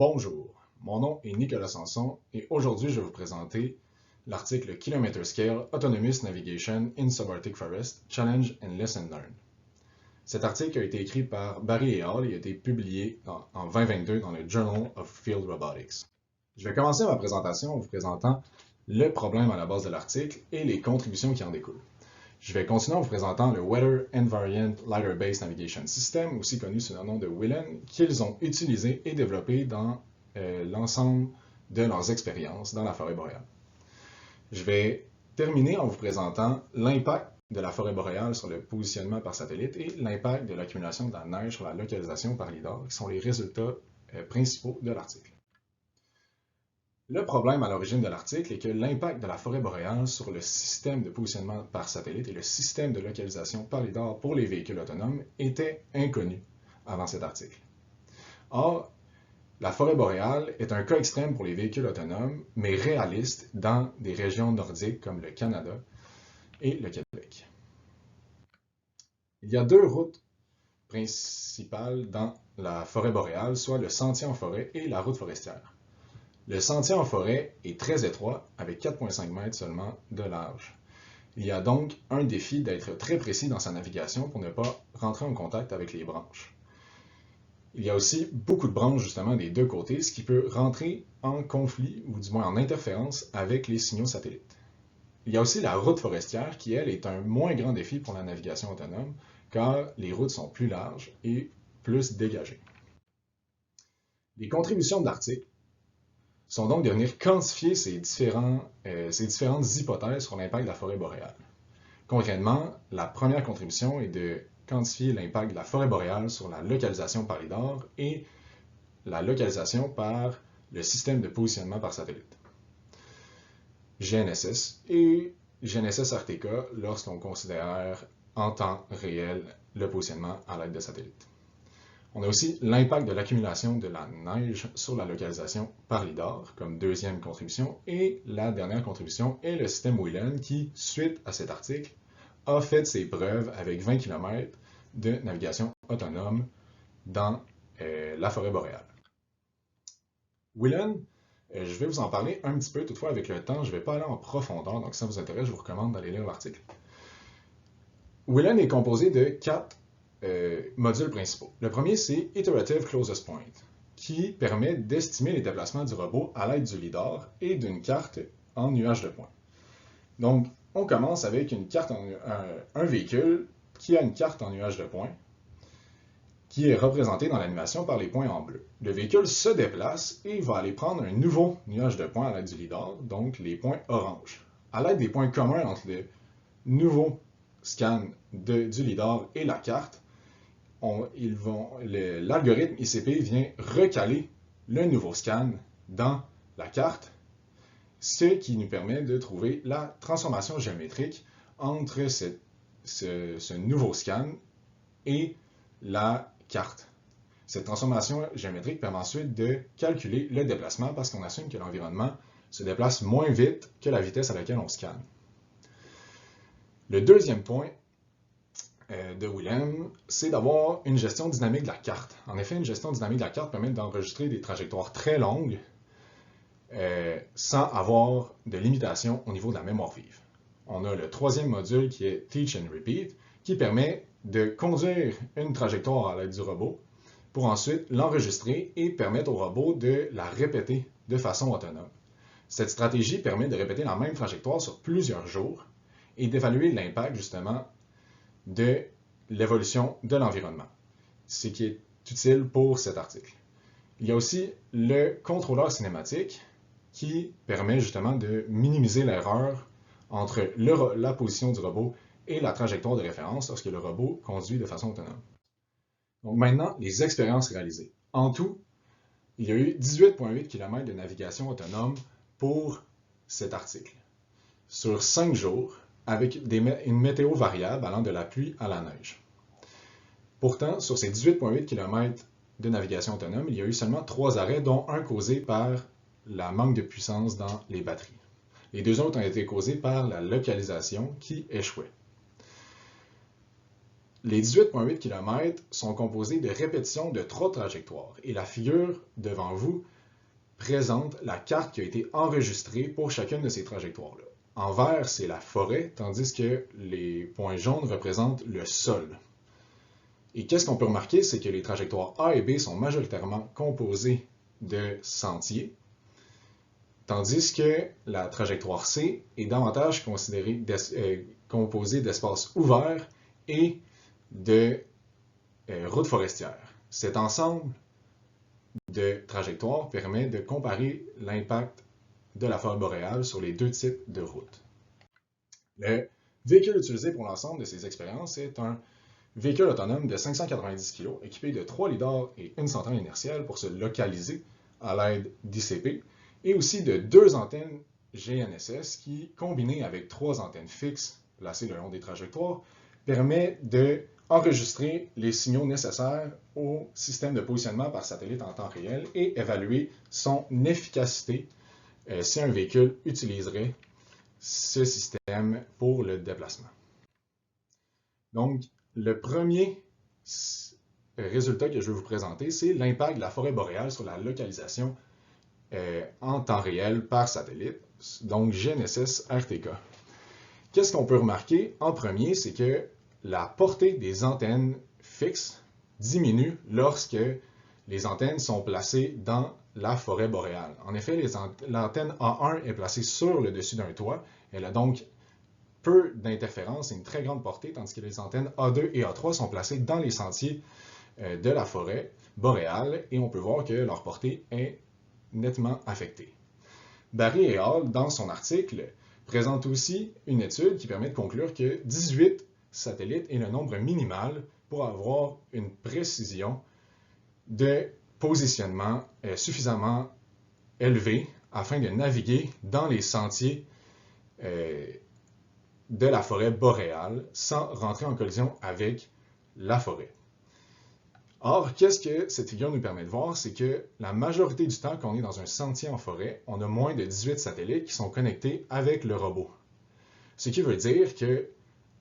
Bonjour, mon nom est Nicolas Sanson et aujourd'hui je vais vous présenter l'article Kilometer Scale Autonomous Navigation in Subarctic Forest Challenge and Lesson Learned. Cet article a été écrit par Barry et Hall et a été publié en 2022 dans le Journal of Field Robotics. Je vais commencer ma présentation en vous présentant le problème à la base de l'article et les contributions qui en découlent. Je vais continuer en vous présentant le Weather Invariant Lidar Based Navigation System, aussi connu sous le nom de WILEN, qu'ils ont utilisé et développé dans l'ensemble de leurs expériences dans la forêt boréale. Je vais terminer en vous présentant l'impact de la forêt boréale sur le positionnement par satellite et l'impact de l'accumulation de la neige sur la localisation par lidar, qui sont les résultats principaux de l'article. Le problème à l'origine de l'article est que l'impact de la forêt boréale sur le système de positionnement par satellite et le système de localisation par lidar pour les véhicules autonomes était inconnu avant cet article. Or, la forêt boréale est un cas extrême pour les véhicules autonomes, mais réaliste dans des régions nordiques comme le Canada et le Québec. Il y a deux routes principales dans la forêt boréale, soit le sentier en forêt et la route forestière. Le sentier en forêt est très étroit, avec 4,5 mètres seulement de large. Il y a donc un défi d'être très précis dans sa navigation pour ne pas rentrer en contact avec les branches. Il y a aussi beaucoup de branches justement des deux côtés, ce qui peut rentrer en conflit ou du moins en interférence avec les signaux satellites. Il y a aussi la route forestière qui, elle, est un moins grand défi pour la navigation autonome car les routes sont plus larges et plus dégagées. Les contributions de l'article sont donc de venir quantifier ces différentes hypothèses sur l'impact de la forêt boréale. Concrètement, la première contribution est de quantifier l'impact de la forêt boréale sur la localisation par lidar et la localisation par le système de positionnement par satellite. GNSS et GNSS-RTK lorsqu'on considère en temps réel le positionnement à l'aide de satellites. On a aussi l'impact de l'accumulation de la neige sur la localisation par lidar comme deuxième contribution. Et la dernière contribution est le système WILEN qui, suite à cet article, a fait ses preuves avec 20 km de navigation autonome dans la forêt boréale. WILEN, je vais vous en parler un petit peu, toutefois avec le temps, je ne vais pas aller en profondeur, donc si ça vous intéresse, je vous recommande d'aller lire l'article. WILEN est composé de 4 modules principaux. Le premier, c'est Iterative Closest Point, qui permet d'estimer les déplacements du robot à l'aide du lidar et d'une carte en nuage de points. Donc, on commence avec une carte un véhicule qui a une carte en nuage de points, qui est représenté dans l'animation par les points en bleu. Le véhicule se déplace et va aller prendre un nouveau nuage de points à l'aide du lidar, donc les points orange. À l'aide des points communs entre le nouveau scan du lidar et la carte, l'algorithme ICP vient recaler le nouveau scan dans la carte, ce qui nous permet de trouver la transformation géométrique entre ce nouveau scan et la carte. Cette transformation géométrique permet ensuite de calculer le déplacement parce qu'on assume que l'environnement se déplace moins vite que la vitesse à laquelle on scanne. Le deuxième point de WILEN, c'est d'avoir une gestion dynamique de la carte. En effet, une gestion dynamique de la carte permet d'enregistrer des trajectoires très longues sans avoir de limitation au niveau de la mémoire vive. On a le troisième module qui est Teach and Repeat, qui permet de conduire une trajectoire à l'aide du robot pour ensuite l'enregistrer et permettre au robot de la répéter de façon autonome. Cette stratégie permet de répéter la même trajectoire sur plusieurs jours et d'évaluer l'impact justement de l'évolution de l'environnement, ce qui est utile pour cet article. Il y a aussi le contrôleur cinématique qui permet justement de minimiser l'erreur entre la position du robot et la trajectoire de référence lorsque le robot conduit de façon autonome. Donc maintenant, les expériences réalisées. En tout, il y a eu 18,8 km de navigation autonome pour cet article, sur 5 jours, avec une météo variable allant de la pluie à la neige. Pourtant, sur ces 18,8 km de navigation autonome, il y a eu seulement 3 arrêts, dont un causé par la manque de puissance dans les batteries. Les 2 autres ont été causés par la localisation qui échouait. Les 18,8 km sont composés de répétitions de 3 trajectoires et la figure devant vous présente la carte qui a été enregistrée pour chacune de ces trajectoires-là. En vert, c'est la forêt, tandis que les points jaunes représentent le sol. Et qu'est-ce qu'on peut remarquer, c'est que les trajectoires A et B sont majoritairement composées de sentiers, tandis que la trajectoire C est davantage composée d'espaces ouverts et de routes forestières. Cet ensemble de trajectoires permet de comparer l'impact de la forêt boréale sur les deux types de routes. Le véhicule utilisé pour l'ensemble de ces expériences est un véhicule autonome de 590 kg équipé de 3 lidars et une centrale inertielle pour se localiser à l'aide d'ICP et aussi de 2 antennes GNSS qui, combinées avec 3 antennes fixes placées le long des trajectoires, permet d'enregistrer les signaux nécessaires au système de positionnement par satellite en temps réel et évaluer son efficacité si un véhicule utiliserait ce système pour le déplacement. Donc, le premier résultat que je vais vous présenter, c'est l'impact de la forêt boréale sur la localisation en temps réel par satellite, donc GNSS RTK. Qu'est-ce qu'on peut remarquer en premier, c'est que la portée des antennes fixes diminue lorsque les antennes sont placées dans la forêt boréale. En effet, l'antenne A1 est placée sur le dessus d'un toit. Elle a donc peu d'interférences et une très grande portée, tandis que les antennes A2 et A3 sont placées dans les sentiers de la forêt boréale et on peut voir que leur portée est nettement affectée. Barry et Hall, dans son article, présente aussi une étude qui permet de conclure que 18 satellites est le nombre minimal pour avoir une précision de positionnement suffisamment élevée afin de naviguer dans les sentiers de la forêt boréale sans rentrer en collision avec la forêt. Or, qu'est-ce que cette figure nous permet de voir? C'est que la majorité du temps qu'on est dans un sentier en forêt, on a moins de 18 satellites qui sont connectés avec le robot. Ce qui veut dire que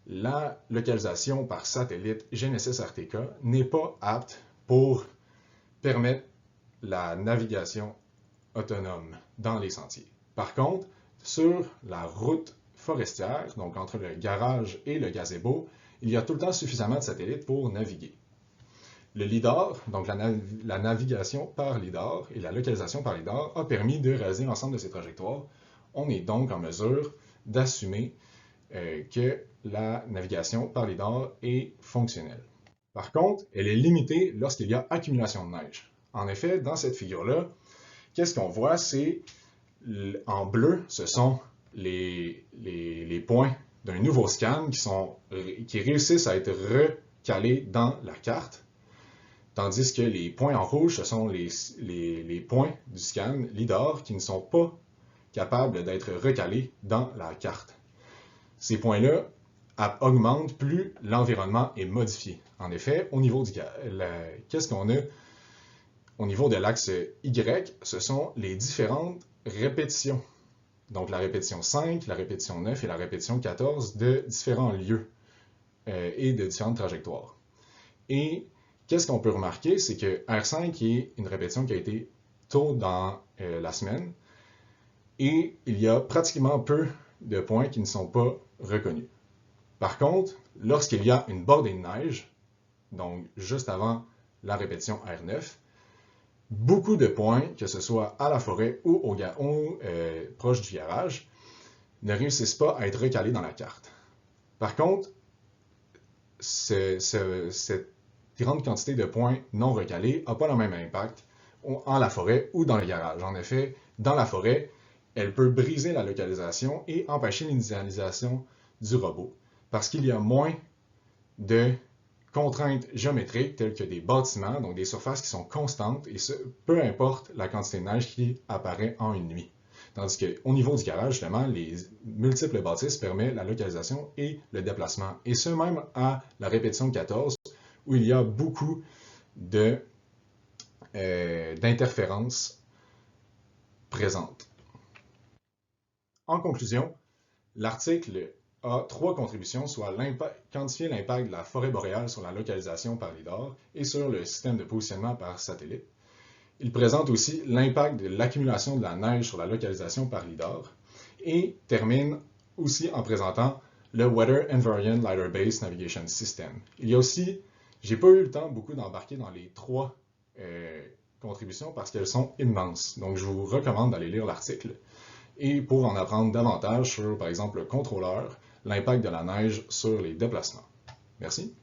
la localisation par satellite GNSS RTK n'est pas apte pour permettre la navigation autonome dans les sentiers. Par contre, sur la route forestière, donc entre le garage et le gazebo, il y a tout le temps suffisamment de satellites pour naviguer. Le LIDAR, donc la navigation par LIDAR et la localisation par LIDAR, a permis de réaliser l'ensemble de ces trajectoires. On est donc en mesure d'assumer que la navigation par LIDAR est fonctionnelle. Par contre, elle est limitée lorsqu'il y a accumulation de neige. En effet, dans cette figure-là, qu'est-ce qu'on voit? C'est en bleu, ce sont les points d'un nouveau scan qui réussissent à être recalés dans la carte, tandis que les points en rouge, ce sont les points du scan LIDAR qui ne sont pas capables d'être recalés dans la carte. Ces points-là augmentent plus l'environnement est modifié. En effet, au niveau qu'est-ce qu'on a au niveau de l'axe Y, ce sont les différentes répétitions. Donc la répétition 5, la répétition 9 et la répétition 14 de différents lieux et de différentes trajectoires. Et qu'est-ce qu'on peut remarquer, c'est que R5 est une répétition qui a été tôt dans la semaine et il y a pratiquement peu de points qui ne sont pas reconnus. Par contre, lorsqu'il y a une bordée de neige, donc juste avant la répétition R9, beaucoup de points, que ce soit à la forêt ou proche du garage, ne réussissent pas à être recalés dans la carte. Par contre, cette grande quantité de points non recalés n'a pas le même impact en la forêt ou dans le garage. En effet, dans la forêt, elle peut briser la localisation et empêcher l'initialisation du robot parce qu'il y a moins de contraintes géométriques telles que des bâtiments, donc des surfaces qui sont constantes et peu importe la quantité de neige qui apparaît en une nuit. Tandis qu'au niveau du garage, justement, les multiples bâtisses permettent la localisation et le déplacement. Et ce même à la répétition 14, où il y a beaucoup d'interférences présentes. En conclusion, l'article a 3 contributions, soit quantifier l'impact de la forêt boréale sur la localisation par LIDAR et sur le système de positionnement par satellite. Il présente aussi l'impact de l'accumulation de la neige sur la localisation par LIDAR et termine aussi en présentant le Weather Environment LiDAR Based Navigation System. Il y a aussi, j'ai pas eu le temps beaucoup d'embarquer dans les 3 contributions parce qu'elles sont immenses. Donc je vous recommande d'aller lire l'article et pour en apprendre davantage sur, par exemple, le contrôleur, l'impact de la neige sur les déplacements. Merci.